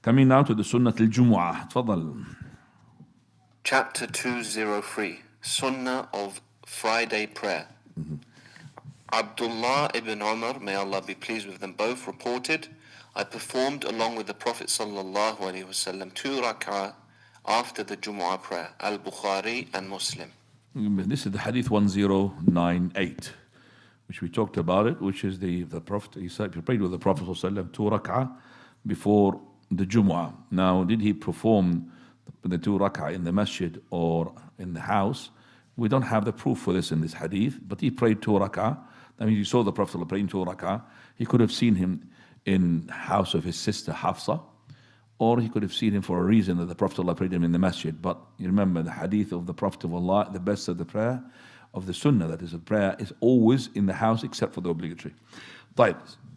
Coming now to the sunnah al-Jumu'ah. تفضل. Chapter 203, Sunnah of Friday Prayer. Abdullah ibn Umar, may Allah be pleased with them both, reported, I performed along with the Prophet sallallahu alaihi wasallam 2 rak'ah after the Jumu'ah prayer. Al-Bukhari and Muslim. This is the hadith 1098, which we talked about it, which is the Prophet, he said, he prayed with the Prophet sallallahu alaihi wasallam 2 rak'ah before the Jumu'ah. Now, did he perform the 2 rak'ah in the masjid or in the house? We don't have the proof for this in this hadith, but he prayed 2 rak'ah. I mean, you saw the Prophet praying 2 rak'ah. He could have seen him in the house of his sister Hafsa, or he could have seen him for a reason that the Prophet prayed him in the masjid. But you remember the hadith of the Prophet of Allah, the best of the prayer, of the sunnah, that is a prayer, is always in the house except for the obligatory. طيب,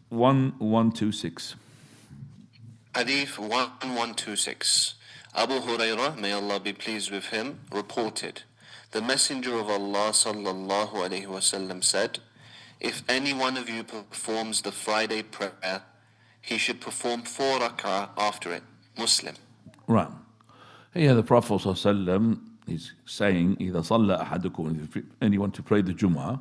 1126. Hadith 1126. Abu Hurairah, may Allah be pleased with him, reported, the Messenger of Allah sallallahu alaihi wasallam said, if any one of you performs the Friday prayer, he should perform 4 rak'ah after it. Muslim. Right. Here the Prophet ﷺ is saying, إِذَا صَلَّى أَحَدُكُمْ, if anyone to pray the Jumu'ah,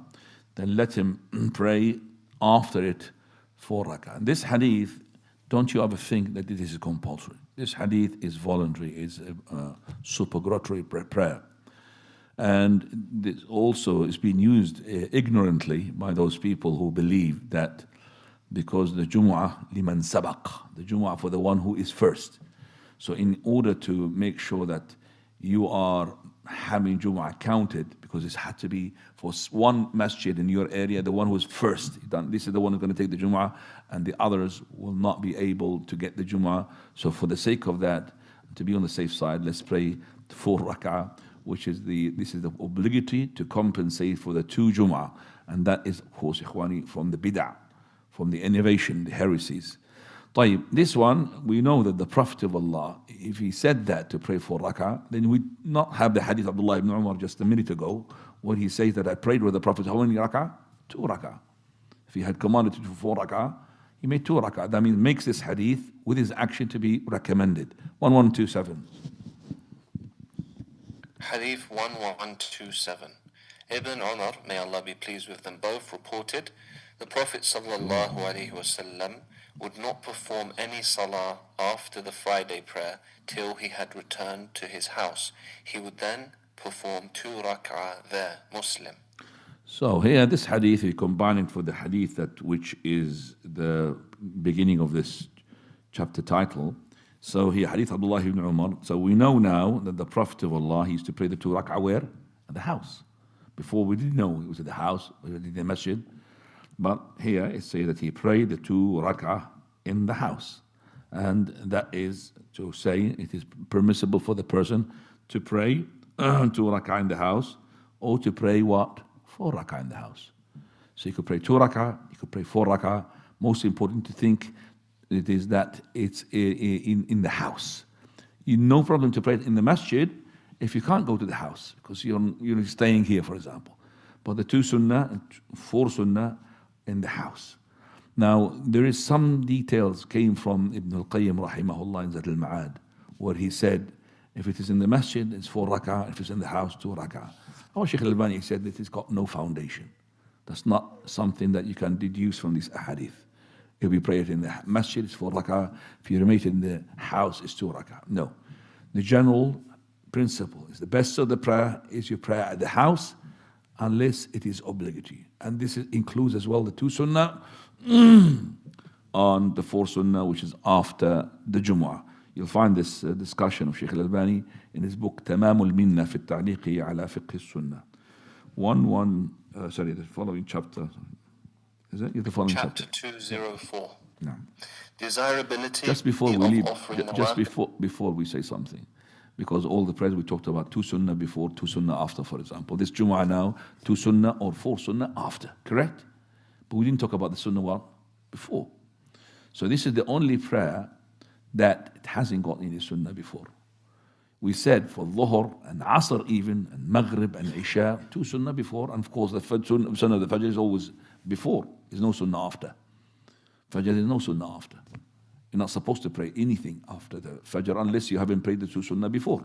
then let him pray after it 4 rak'ah. This hadith, don't you ever think that this is compulsory. This hadith is voluntary, is a supererogatory prayer. And this also is being used ignorantly by those people who believe that because the Jumu'ah liman sabaq, the Jumu'ah for the one who is first. So in order to make sure that you are having Jumu'ah counted, because it had to be for one masjid in your area, the one who is first. This is the one who's going to take the Jumu'ah, and the others will not be able to get the Jumu'ah. So for the sake of that, to be on the safe side, let's pray 4 rak'ah, which is this is the obligatory to compensate for the 2 Jumu'ah. And that is, of course, ikhwani, from the bid'ah, from the innovation, the heresies. طيب, this one, we know that the Prophet of Allah, if he said that to pray 4 rak'ah, then we not have the hadith of Abdullah ibn Umar just a minute ago, where he says that I prayed with the Prophet, how many rak'ah? 2 rak'ah. If he had commanded to do 4 rak'ah, he made 2 rak'ah. That means makes this hadith with his action to be recommended. 1127. Hadith 1127. Ibn Umar, may Allah be pleased with them both, reported, the Prophet sallallahu alaihi wasallam would not perform any salah after the Friday prayer till he had returned to his house. He would then perform 2 rak'ah there. Muslim. So here, this hadith, we combine it for the hadith that which is the beginning of this chapter title. So here, hadith Abdullah ibn Umar. So we know now that the Prophet of Allah, he used to pray the 2 rak'ah where? At the house. Before we didn't know, it was at the house, or in the masjid. But here it says that he prayed the 2 rak'ah in the house. And that is to say it is permissible for the person to pray 2 rak'ah in the house, or to pray what? 4 rak'ah in the house. So you could pray 2 rak'ah, you could pray 4 rak'ah. Most important to think it is that it's in the house. You no problem to pray it in the masjid if you can't go to the house, because you're staying here, for example. But the 2 sunnah, 4 sunnah in the house. Now, there is some details came from Ibn al-Qayyim rahimahullah in Zad al-Ma'ad, where he said, if it is in the masjid, it's 4 rak'ah, if it's in the house, 2 rak'ah. Our Sheikh al-Albani said that it's got no foundation. That's not something that you can deduce from this ahadith. If you pray it in the masjid, it's 4 rak'ah. If you pray it in the house, it's 2 rak'ah. No. The general principle is the best of the prayer is your prayer at the house, unless it is obligatory. And this includes as well the 2 sunnah on the 4 sunnah, which is after the Jumu'ah. You'll find this discussion of Sheikh Al-Albani in his book Tamamul Minna fi at-Ta'liqi ala Fiqh as-Sunnah. The following chapter. Is it the following chapter? Chapter 204. No. Desirability. Just before we leave, just work. before we say something, because all the prayers we talked about 2 sunnah before, 2 sunnah after, for example. This Jumu'ah now, 2 sunnah or 4 sunnah after, correct? But we didn't talk about the sunnah before. So this is the only prayer that it hasn't got any sunnah before. We said for Dhuhr and Asr even, and Maghrib and Isha, 2 sunnah before, and of course the sunnah of the Fajr is always before. There's no sunnah after. Fajr is no sunnah after. You're not supposed to pray anything after the Fajr unless you haven't prayed the two sunnah before.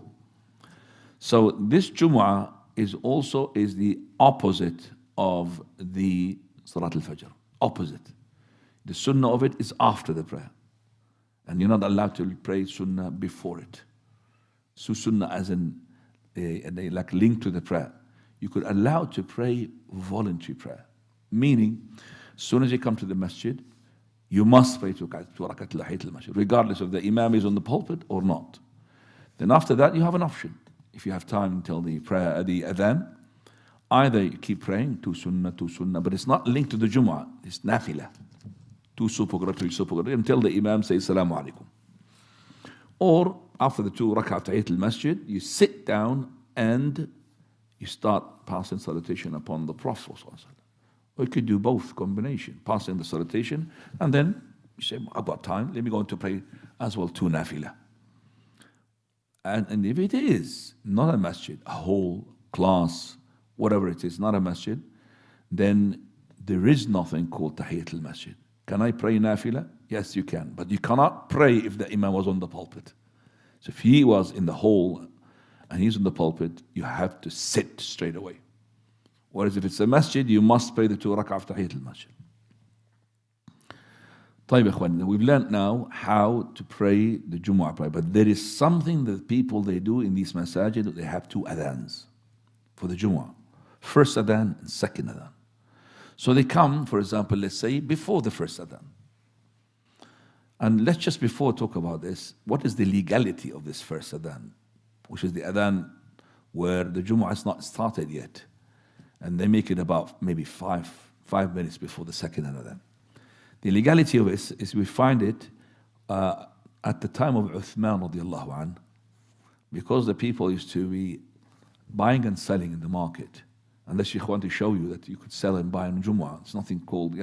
So this Jumu'ah is the opposite of the Salat al-Fajr. Opposite. The sunnah of it is after the prayer. And you're not allowed to pray sunnah before it. So sunnah as in like linked to the prayer. You could allow to pray voluntary prayer. Meaning, as soon as you come to the masjid, you must pray two rakat tahiyat al-masjid, regardless of the imam is on the pulpit or not. Then after that, you have an option. If you have time until the prayer, the adhan, either you keep praying, two sunnah, but it's not linked to the Jumu'ah, it's nafilah. Two supererogatory, until the imam says, Assalamu alaikum. Or after the two rakat tahiyat al-masjid, you sit down and you start passing salutation upon the Prophet. Or you could do both combination, passing the salutation, and then you say, I've got time, let me go to pray as well, two nafilah. And if it is not a masjid, a whole class, whatever it is, not a masjid, then there is nothing called tahiyat al-masjid. Can I pray nafilah? Yes, you can. But you cannot pray if the imam was on the pulpit. So if he was in the hall and he's on the pulpit, you have to sit straight away. Whereas if it's a masjid, you must pray the two rak'ah of tahiyat al-masjid. We've learned now how to pray the Jumu'ah prayer, but there is something that people they do in these masajid, they have two adhans for the Jumu'ah. First adhan and second adhan. So they come, for example, let's say before the first adhan. And let's just before talk about this, what is the legality of this first adhan? Which is the adhan where the Jumu'ah has not started yet. And they make it about maybe five minutes before the second adhan. The legality of it is we find it at the time of Uthman radiallahu anhu, because the people used to be buying and selling in the market. And the Sheikh wanted to show you that you could sell and buy on Jumu'ah. It's nothing called,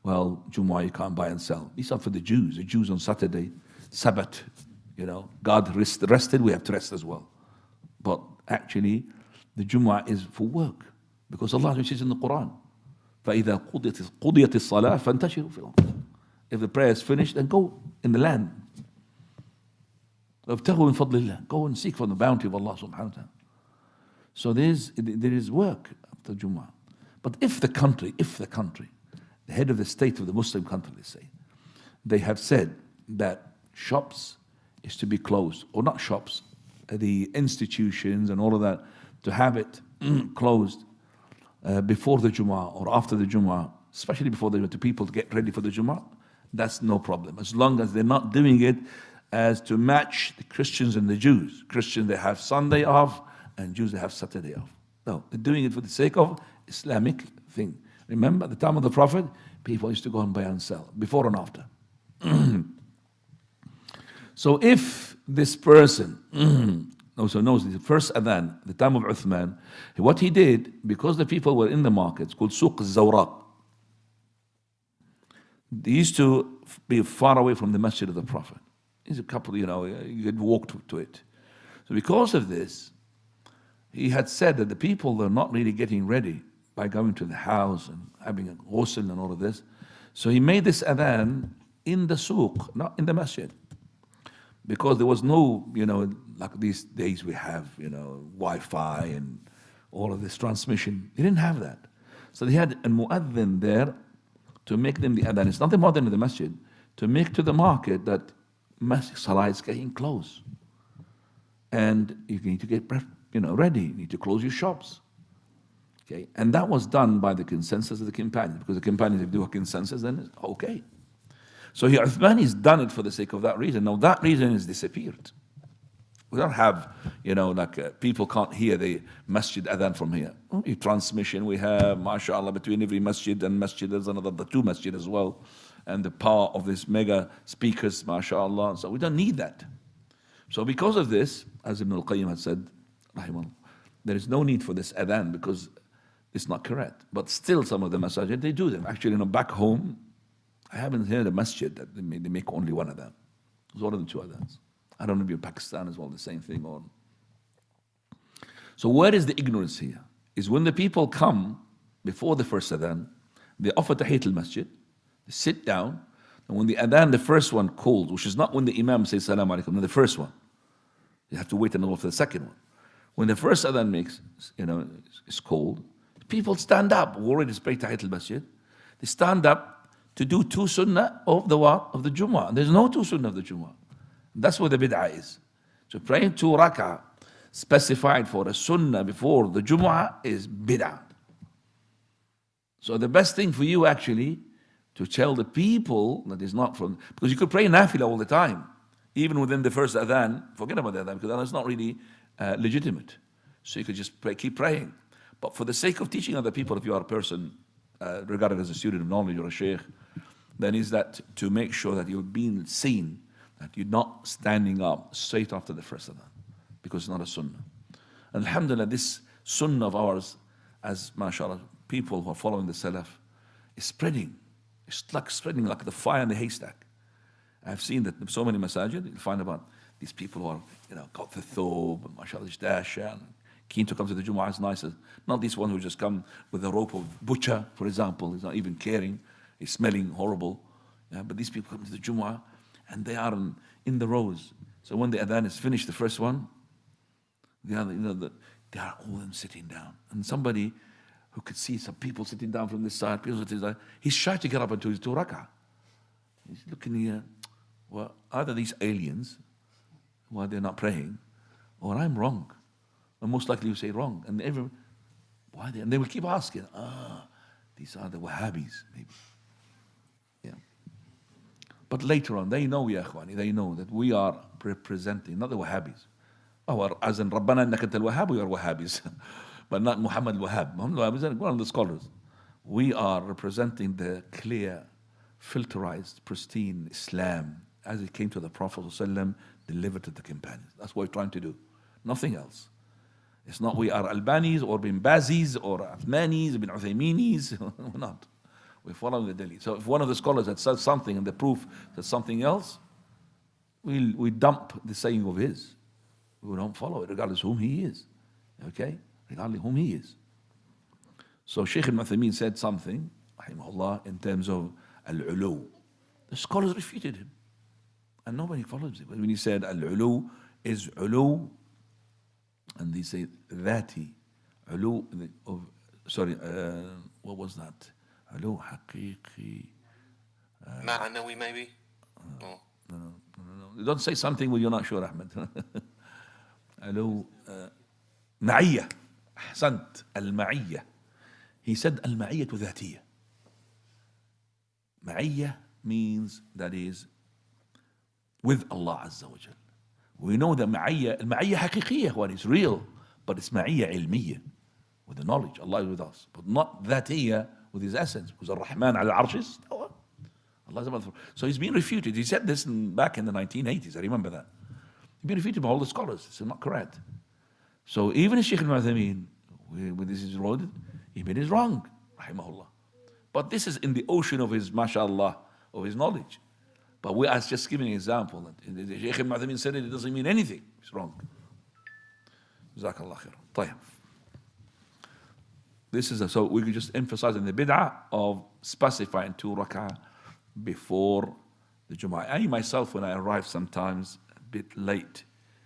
Jumu'ah you can't buy and sell. These are for the Jews. The Jews on Saturday, Sabbath, God rested, we have to rest as well. But actually, the Jumu'ah is for work. Because Allah says in the Quran, فَإِذَا قُضِيَتِ الصَّلَاةِ فَانْتَشِرُوا فِي الْأَرْضِ. If the prayer is finished, then go in the land. وَابْتَغُوا مِنْ فَضْلِ اللَّهِ. Go and seek from the bounty of Allah subhanahu wa ta'ala. So there is work after Jumu'ah. But if the country, the head of the state of the Muslim country, let's say, they have said that shops is to be closed, or not shops, the institutions and all of that, to have it closed before the Jumu'ah or after the Jumu'ah, especially before the people to get ready for the Jumu'ah, that's no problem. As long as they're not doing it as to match the Christians and the Jews. Christians, they have Sunday off, and Jews, they have Saturday off. No, they're doing it for the sake of Islamic thing. Remember, at the time of the Prophet, people used to go and buy and sell, before and after. So if this person also knows the first adhan, the time of Uthman, what he did, because the people were in the markets, called Suq al-Zawraq, they used to be far away from the masjid of the Prophet. It's a couple, you could walk to it. So because of this, he had said that the people were not really getting ready by going to the house and having a ghusl and all of this. So he made this adhan in the suq, not in the masjid. Because there was no, like these days we have, Wi-Fi and all of this transmission. They didn't have that. So they had a mu'adhin there to make them the adhan. It's nothing more than the masjid, to make to the market that masjid salah is getting close. And you need to get ready. You need to close your shops. Okay, and that was done by the consensus of the companions, because the companions, if they do a consensus, then it's okay. So here, Uthman has done it for the sake of that reason. Now that reason has disappeared. We don't have, people can't hear the masjid adhan from here. Only transmission we have, mashallah, between every masjid and masjid, there's the two masjid as well. And the power of these mega speakers, mashallah. So we don't need that. So because of this, as Ibn al-Qayyim had said, rahimahullah, there is no need for this adhan because it's not correct. But still some of the masajid, they do them. Actually, back home, I haven't heard a masjid that they make only one adhan. It's one of the two adhans. I don't know if in Pakistan as well, the same thing. So where is the ignorance here? Is when the people come before the first adhan, they offer tahiyat al-masjid, they sit down, And when the adhan, the first one called, which is not when the imam says salam alaikum, no, the first one. You have to wait until for the second one. When the first adhan makes, is called, people stand up. We already prayed Tahiyat al-Masjid. They stand up to do 2 sunnah of the what? Of the Jumu'ah. There's no 2 sunnah of the Jumu'ah. That's what the bid'ah is. So praying 2 rak'ah specified for a sunnah before the Jumu'ah is bid'ah. So the best thing for you actually to tell the people that is not from, because you could pray nafilah all the time, even within the first adhan, forget about the adhan, because that's not really legitimate. So you could just pray, keep praying. But for the sake of teaching other people, if you are a person regarded as a student of knowledge or a sheikh, then is that to make sure that you're being seen, that you're not standing up straight after the first adhan, because it's not a sunnah. And alhamdulillah, this sunnah of ours, as mashallah, people who are following the salaf, is spreading. It's like spreading like the fire in the haystack. I've seen that in so many masajid, you'll find about these people who are, got the thob, mashallah, dasha, keen to come to the Jumu'ah is nicer. Not this one who just come with a rope of butcher, for example. He's not even caring. He's smelling horrible. Yeah, but these people come to the Jumu'ah and they are in the rows. So when the adhan is finished, the first one, they are all of them sitting down. And somebody who could see some people sitting down from this side, people sitting there, he's shy to get up into his 2 rak'ah. He's looking here. Well, either these aliens, why they're not praying, or I'm wrong. And most likely you say wrong. And why they? And they will keep asking, these are the Wahhabis, maybe. Yeah. But later on, they know, ya Akhwani, they know that we are representing, not the Wahhabis. As in Rabbana innaka antal Wahhab, we are Wahhabis. But not Muhammad Wahhab. Muhammad Wahhab is one of the scholars. We are representing the clear, filterized, pristine Islam as it came to the Prophet ﷺ, delivered to the companions. That's what we're trying to do. Nothing else. It's not we are Albanis or Bin Bazis or Uthmanis, Bin Uthayminis. We're not. We're following the Delhi. So if one of the scholars had said something and the proof said something else, we dump the saying of his. We don't follow it regardless whom he is. Okay? Regardless whom he is. So Sheikh Ibn Uthaymeen said something, rahimahullah, in terms of al-ulu. The scholars refuted him. And nobody follows it. But when he said al-ulu is ulu, and they say dhati, ulu, what was that? Ulu haqiqi. Ma'anawi maybe? No. Don't say something when you're not sure, Ahmed. Ulu, ma'iyya. أحسنت المعية. He said المعية ذاتية. معية means that is with Allah Azza wa Jal. We know that المعية حقيقية when it's real, but it's معية علمية with the knowledge. Allah is with us, but not ذاتية with his essence, because الرحمن على العرش استوى. So he's been refuted. He said this back in the 1980s. I remember that. He's been refuted by all the scholars. It's not correct. So even Sheikh Ibn Uthaymeen, with this is wrote, he made it wrong, rahimahullah. But this is in the ocean of his, mashallah, of his knowledge. But we are just giving an example. Sheikh Ibn Uthaymeen said it doesn't mean anything. It's wrong. Jazakallah khair. طيب. This is so we could just emphasize in the bid'ah of specifying 2 rak'ah before the Jumu'ah. I myself, when I arrive sometimes a bit late,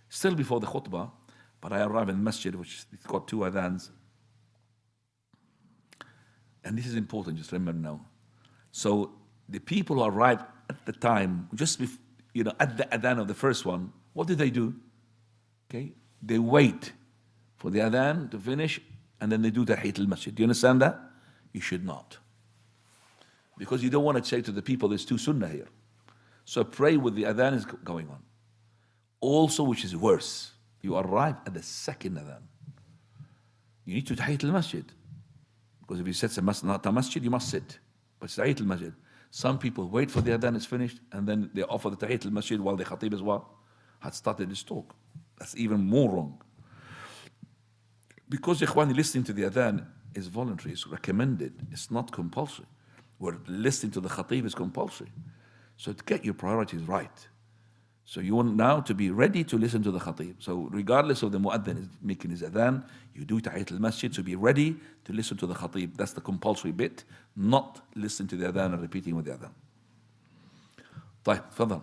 still before the khutbah, but I arrive in the masjid, which has got 2 adhans. And this is important, just remember now. So the people who arrive at the time, just at the adhan of the first one, what do? Okay, they wait for the adhan to finish, and then they do Tahiyat al-Masjid. Do you understand that? You should not. Because you don't want to say to the people, there's 2 sunnah here. So pray with the adhan is going on. Also, which is worse, you arrive at the second adhan. You need to Tahiyat al-Masjid. Because if you sit not a masjid, you must sit. But it's Tahiyat al-Masjid. Some people wait for the adhan is finished, and then they offer the Tahiyat al-Masjid while the khatib as well had started his talk. That's even more wrong. Because ikhwani, listening to the adhan is voluntary, it's recommended, it's not compulsory. Where listening to the khatib is compulsory. So to get your priorities right. So you want now to be ready to listen to the khatib. So regardless of the mu'adhan is making his adhan, you do Tahiyat al-Masjid, so be ready to listen to the khatib. That's the compulsory bit, not listen to the adhan and repeating with the adhan. طيب تفضل.